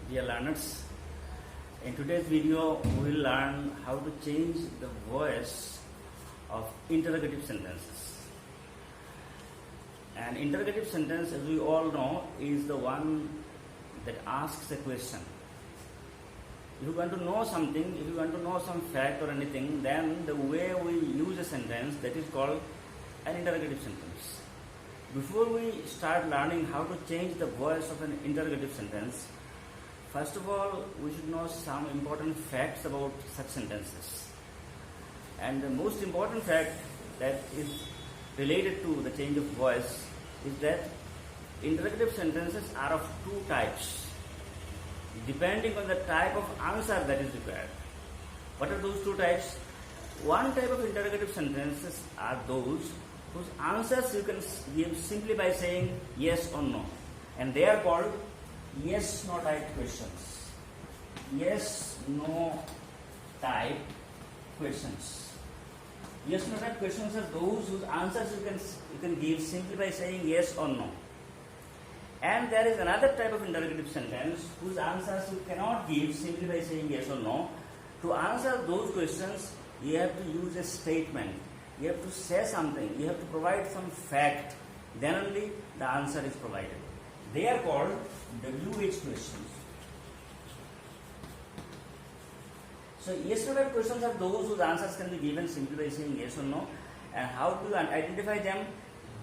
Dear learners, in today's video we will learn how to change the voice of interrogative sentences. An interrogative sentence, as we all know, is the one that asks a question. If you want to know something, if you want to know some fact or anything, then the way we use a sentence, that is called an interrogative sentence. Before we start learning how to change the voice of an interrogative sentence, first of all, we should know some important facts about such sentences. And the most important fact that is related to the change of voice is that interrogative sentences are of two types, depending on the type of answer that is required. What are those two types? One type of interrogative sentences are those whose answers you can give simply by saying yes or no, and they are called yes/no type questions. Yes/no type questions. Yes/no type questions are those whose answers you can give simply by saying yes or no. And there is another type of interrogative sentence whose answers you cannot give simply by saying yes or no. To answer those questions, you have to use a statement. You have to say something. You have to provide some fact. Then only the answer is provided. They are called WH questions. So yes/no type questions are those whose answers can be given simply by saying yes or no. And how to identify them?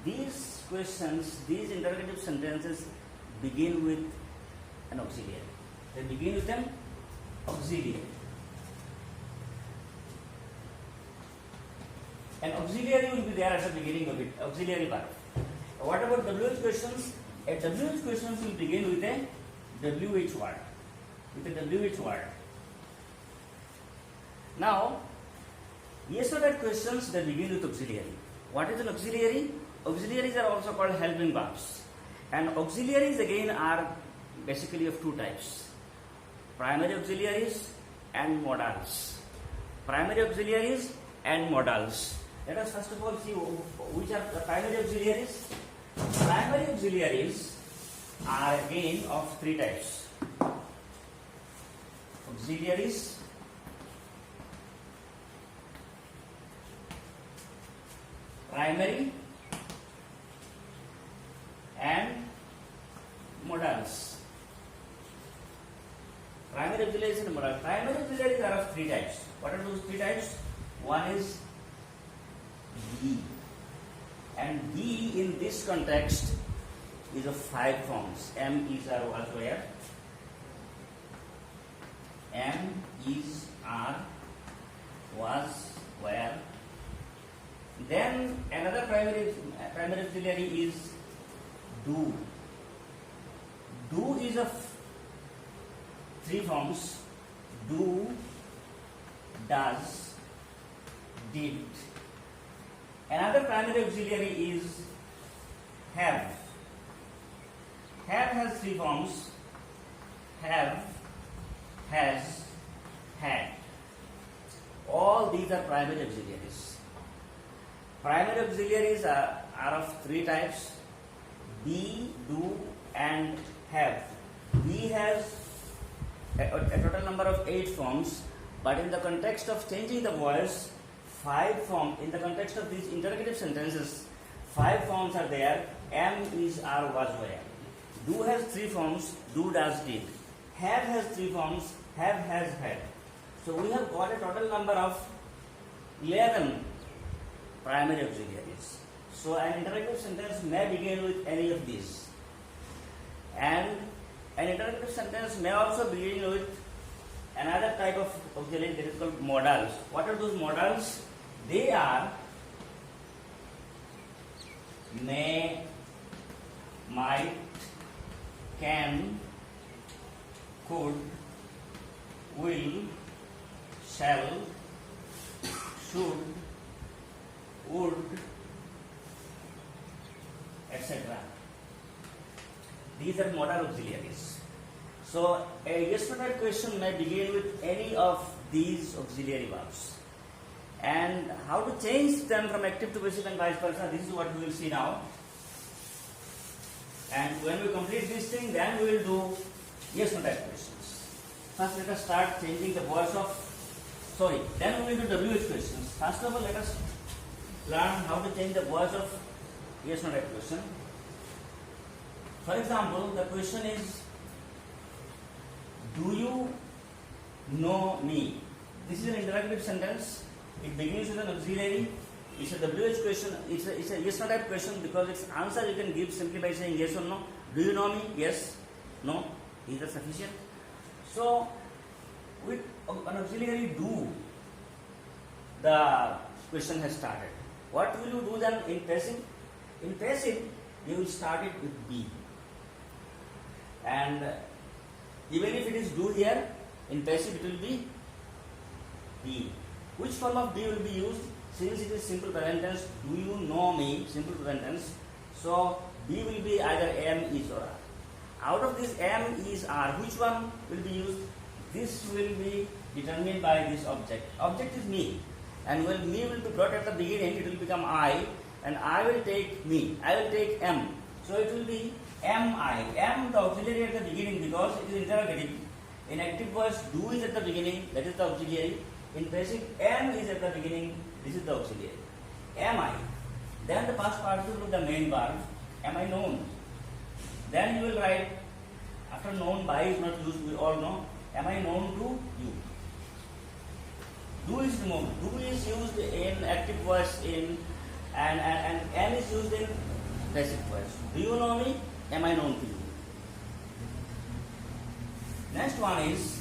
These questions, these interrogative sentences begin with an auxiliary. They begin with an auxiliary. An auxiliary will be there at the beginning of it, auxiliary verb. What about WH questions? A WH questions will begin with a WH word. With a WH word. Now, yes/no type questions, they begin with auxiliary. What is an auxiliary? Auxiliaries are also called helping verbs. And auxiliaries again are basically of two types: primary auxiliaries and modals. Primary auxiliaries and modals. Let us first of all see which are the primary auxiliaries. Primary auxiliaries are again of three types: auxiliaries, primary, and modals. Primary auxiliaries and modals. Primary auxiliaries are of three types. What are those three types? One is be, and be in this context is of five forms. Am, is, are, was, were. Am, is, are, was, were. Then another primary auxiliary is do. Do is of three forms: do, does, did. Another primary auxiliary is have. Have has three forms: have, has, had. All these are primary auxiliaries. Primary auxiliaries are of three types: be, do, and have. Be has a total number of 8 forms, but in the context of changing the voice, 5 forms. In the context of these interrogative sentences, 5 forms are there: am, is, are, was, were. Do has 3 forms: do, does, did. Have has 3 forms: have, has, had. So we have got a total number of 11 primary auxiliaries. So an interrogative sentence may begin with any of these. And an interrogative sentence may also begin with another type of auxiliary that is called modals. What are those modals? They are may, might, can, could, will, shall, should, would, etc. These are modal auxiliaries. So a yes/no type question may begin with any of these auxiliary verbs. And how to change them from active to passive and vice versa, this is what we will see now. And when we complete this thing, then we will do yes no type questions. First let us start changing the voice of, then we will do WH questions. First of all let us learn how to change the voice of yes no type question. For example, the question is, do you know me? This is an interrogative sentence. It begins with an auxiliary. It's a WH question. It's a yes no type question because its answer you can give simply by saying yes or no. Do you know me? Yes. No. Is that sufficient? So, with an auxiliary do, the question has started. What will you do then in passive? In passive, you will start it with be. And even if it is do here, in passive it will be be. Which form of be will be used? Since it is simple present tense, do you know me? Simple present tense. So, be will be either am, is or are. Out of this am, is, are, which one will be used? This will be determined by this object. Object is me. And when me will be brought at the beginning, it will become I. And I will take me. I will take am. So it will be am I. Am the auxiliary at the beginning because it is interrogative. In active voice, do is at the beginning. That is the auxiliary. In passive, am is at the beginning. This is the auxiliary. Am I? Then the past participle of the main verb. Am I known? Then you will write, after known by is not used, we all know. Am I known to you? Do is removed. Do is used in active voice and am is used in passive voice. Do you know me? Am I known to you? Next one is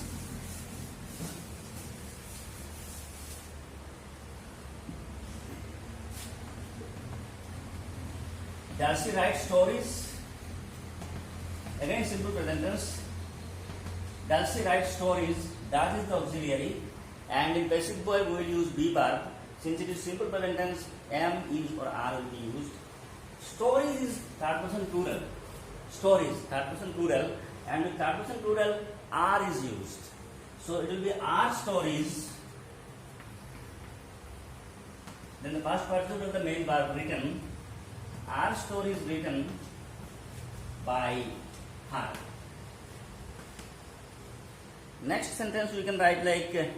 Darcy writes stories. Again, simple present tense. Darcy writes stories. That is the auxiliary. And in passive voice, we will use be verb. Since it is simple present tense, am, is, or are will be used. Stories is third person plural. Stories, third person plural. And with third person plural, are is used. So it will be are stories. Then the past participle of the main verb written. Are stories written by her. Next sentence we can write like did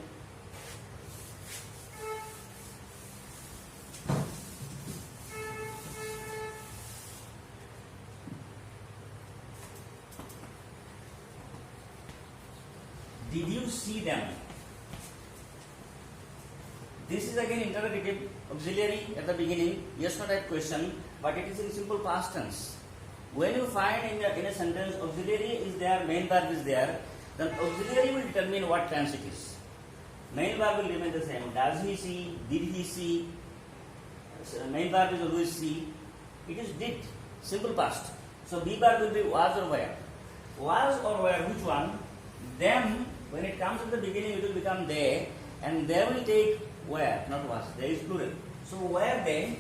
you see them? This is again interrogative auxiliary at the beginning, yes no type question, but it is in simple past tense. When you find in a sentence auxiliary is there, main verb is there, then auxiliary will determine what tense it is. Main verb will remain the same. Does he see? Did he see? Main verb is always see. It is did, simple past. So be verb will be was or were. Was or were, which one? Them, when it comes at the beginning, it will become they, and they will take were, not was. They is plural. So were they,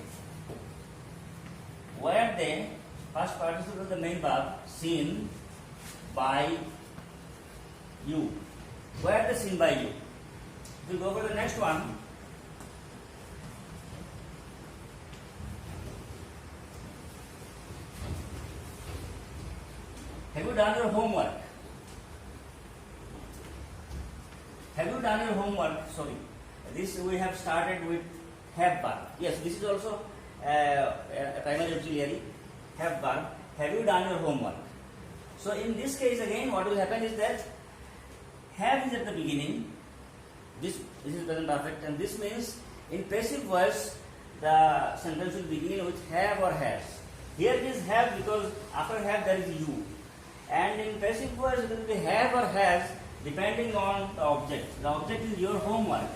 past participle of the main verb, seen by you. Were they seen by you? We go for the next one. Have you done your homework? Have you done your homework? Sorry. This we have started with have verb. Yes, this is also a primary auxiliary. Have verb. Have you done your homework? So in this case again, what will happen is that have is at the beginning. This is present perfect, and this means in passive voice the sentence will begin with have or has. Here it is have because after have there is you, and in passive voice it will be have or has depending on the object. The object is your homework.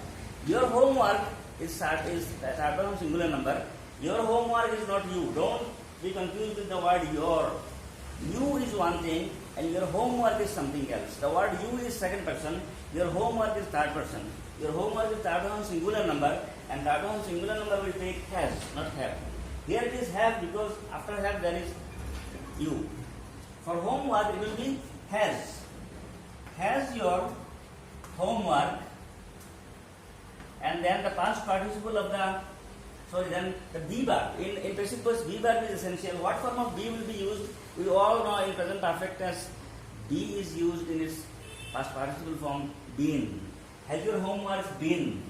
Your homework is third person singular number. Your homework is not you. Don't be confused with the word your. You is one thing and your homework is something else. The word you is second person, your homework is third person. Your homework is third person singular number, and third person singular number will take has, not have. Here it is have because after have there is you. For homework it will be has. Has your homework, and then the past participle of then the be verb. In passive voice, be verb is essential. What form of be will be used? We all know in present perfect tense, be is used in its past participle form, been. Has your homework been?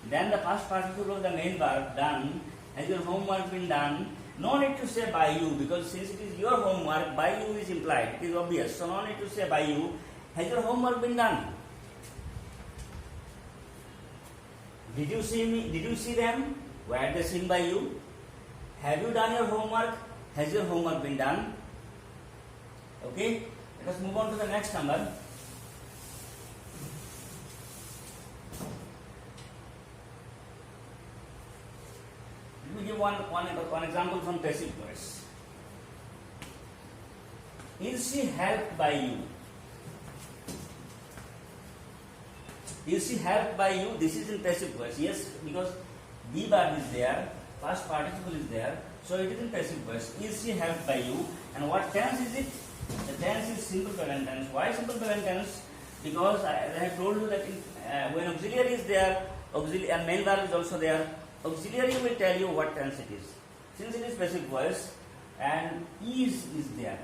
Then the past participle of the main verb, done. Has your homework been done? No need to say by you, because since it is your homework, by you is implied. It is obvious. So no need to say by you. Has your homework been done? Did you see me? Did you see them? Were they seen by you? Have you done your homework? Has your homework been done? Okay. Let us move on to the next number. Let me give one example from passive voice. Is she helped by you? Is she helped by you? This is in passive voice. Yes, because be verb is there, past participle is there, so it is in passive voice. Is she helped by you? And what tense is it? The tense is simple present tense. Why simple present tense? Because I have told you that when auxiliary is there, auxiliary and main verb is also there, auxiliary will tell you what tense it is. Since it is passive voice and is there,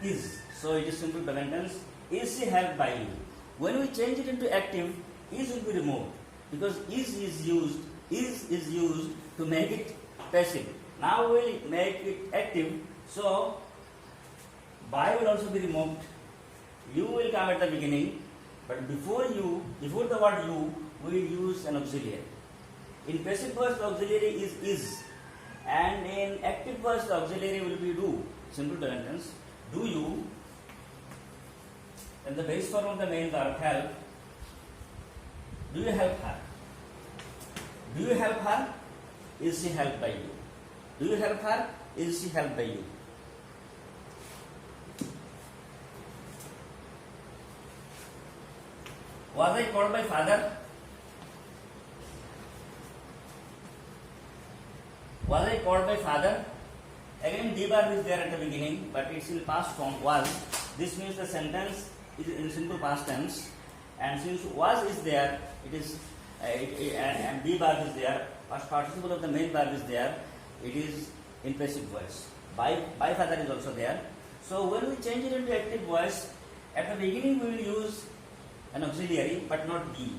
is, so it is simple present tense. Is she helped by you? When we change it into active, is will be removed, because is used to make it passive. Now we will make it active, so by will also be removed. You will come at the beginning, but before the word you, we will use an auxiliary. In passive voice, the auxiliary is, and in active voice, the auxiliary will be do. Simple present tense. Do you? And the base form of the main verb, help. Do you help her? Do you help her? Is she helped by you? Do you help her? Is she helped by you? Was I called by father? Was I called by father? Again, be verb is there at the beginning, but it's in past form, was. This means the sentence is in simple past tense. And since was is there, it is and be verb is there, past participle of the main verb is there, it is in passive voice. By father is also there. So when we change it into active voice, at the beginning we will use an auxiliary but not be.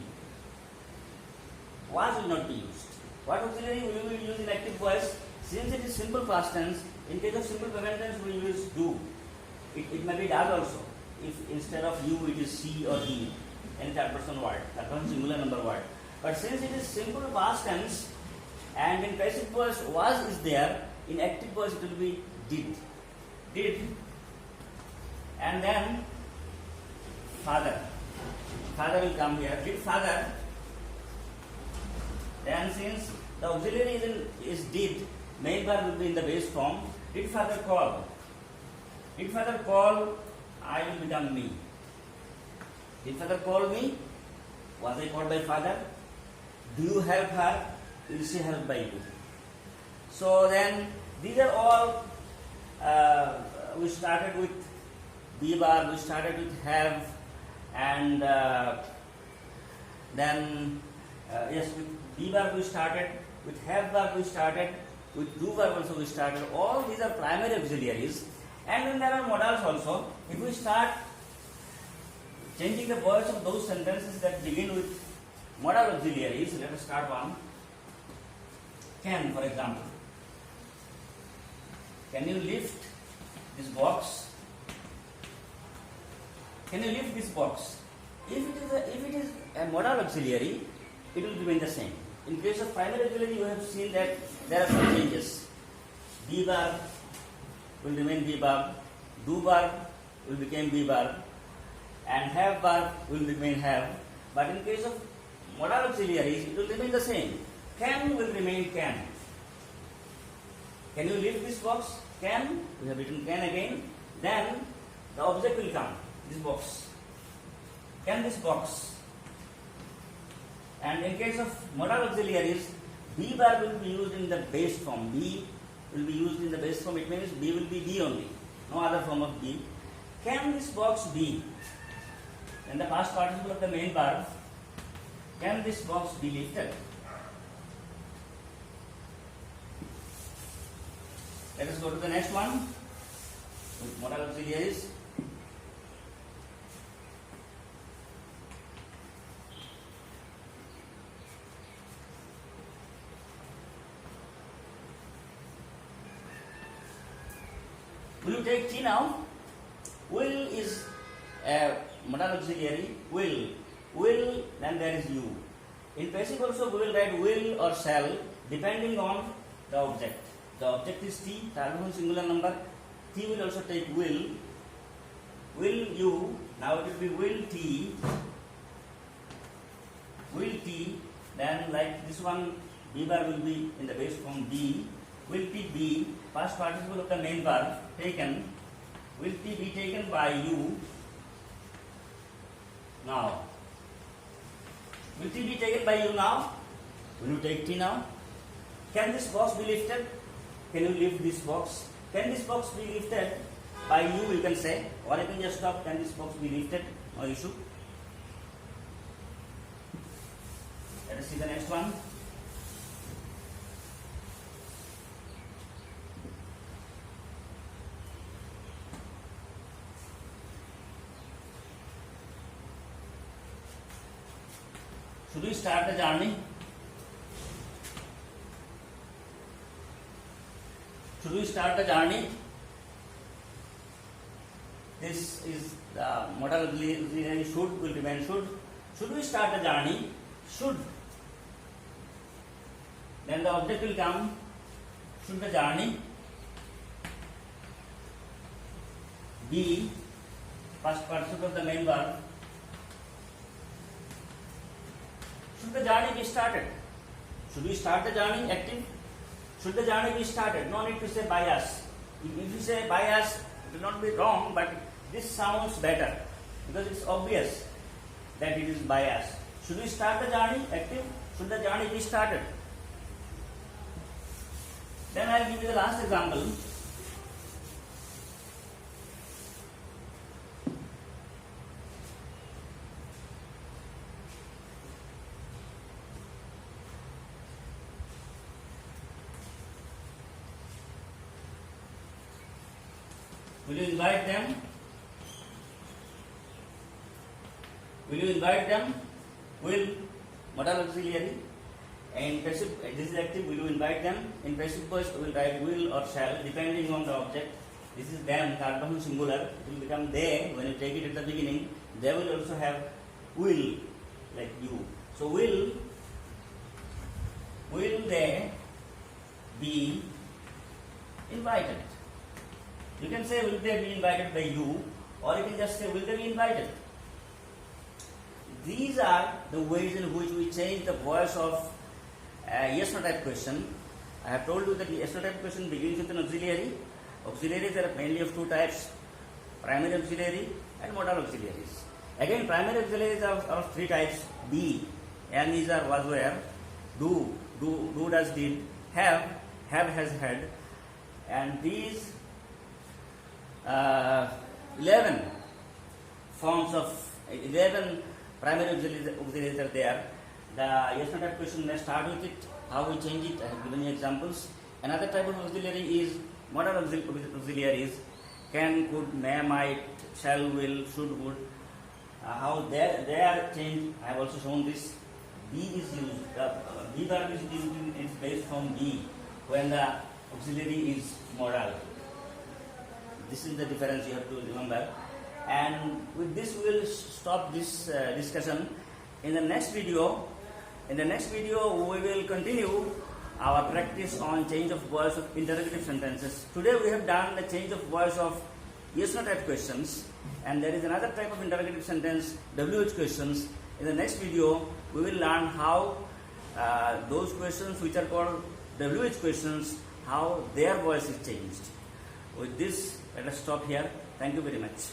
Was will not be used. What auxiliary we will use in active voice? Since it is simple past tense, in case of simple present tense we will use do. It may be does also. If instead of you it is she or he, any third person word, third person singular number word. But since it is simple past tense and in passive voice was is there, in active voice it will be did. Did. And then father. Father will come here. Did father. Then since the auxiliary is did, main verb will be in the base form. Did father call? Did father call? I will become me. Did father call me? Was I called by father? Do you help her? Is she helped by you? So then, these are all, we started with be verb, we started with have, and then, yes, with be verb we started, with have verb we started, with do verb also we started. All these are primary auxiliaries. And then there are modals also. If we start changing the words of those sentences that begin with modal auxiliaries, let us start one. Can, for example. Can you lift this box? Can you lift this box? If it is a modal auxiliary, it will remain the same. In case of primary auxiliary, you have seen that there are some changes. Be verb will remain be verb, do verb will become be verb, and have verb will remain have. But in case of modal auxiliaries, it will remain the same. Can will remain can. Can you lift this box? Can. We have written can again. Then the object will come. This box. Can this box? And in case of modal auxiliaries, be verb will be used in the base form. Be will be used in the base form. It means be will be be only. No other form of be. Can this box be? In the past participle of the main verb, can this box be lifted? Let us go to the next one with modal auxiliaries. Will you take T now? Will is a modal auxiliary. Will, then there is you. In passive also we will write will or shall depending on the object. The object is T, Carbon singular number. T will also take will. Will you, now it will be will T. Will T, then like this one, B bar will be in the base form B. Will T be, past participle of the main verb taken. Will T be taken by you? Now. Will T be taken by you now? Will you take T now? Can this box be lifted? Can you lift this box? Can this box be lifted by you can say, or you can just stop, can this box be lifted? No issue. Let us see the next one. Should we start the journey? Should we start the journey? This is the modal auxiliary should will remain should. Should we start the journey? Should. Then the object will come. Should the journey be past participle of the main verb? Should the journey be started? Should we start the journey? Active. Should the journey be started? No need to say by us. If you say by us, it will not be wrong, but this sounds better because it's obvious that it is by us. Should we start the journey? Active. Should the journey be started? Then I will give you the last example. Will you invite them? Will you invite them? Will, modal auxiliary. In passive, this is active, will you invite them? In passive voice, we will write will or shall, depending on the object. This is them, carbon singular. It will become they, when you take it at the beginning. They will also have will, like you. So, will they be invited? You can say, will they be invited by you? Or you can just say, will they be invited? These are the ways in which we change the voice of yes no type question. I have told you that yes no type question begins with an auxiliary. Auxiliaries are mainly of two types, primary auxiliary and modal auxiliaries. Again, primary auxiliaries are of three types: be, and these are was where, do does did, have has had, and these 11 forms of 11 primary auxiliaries are there. The yes no type question, let's start with it. How we change it, I have given you examples. Another type of auxiliary is modal auxiliaries: can, could, may, might, shall, will, should, would. How they are changed, I have also shown this. Be is used, the be verb is used in its base form be when the auxiliary is modal. This is the difference you have to remember. And with this we will stop this discussion. In the next video we will continue our practice on change of voice of interrogative sentences. Today we have done the change of voice of yes no type questions, and there is another type of interrogative sentence, WH questions. In the next video we will learn how those questions which are called WH questions, how their voice is changed. With this, let us stop here. Thank you very much.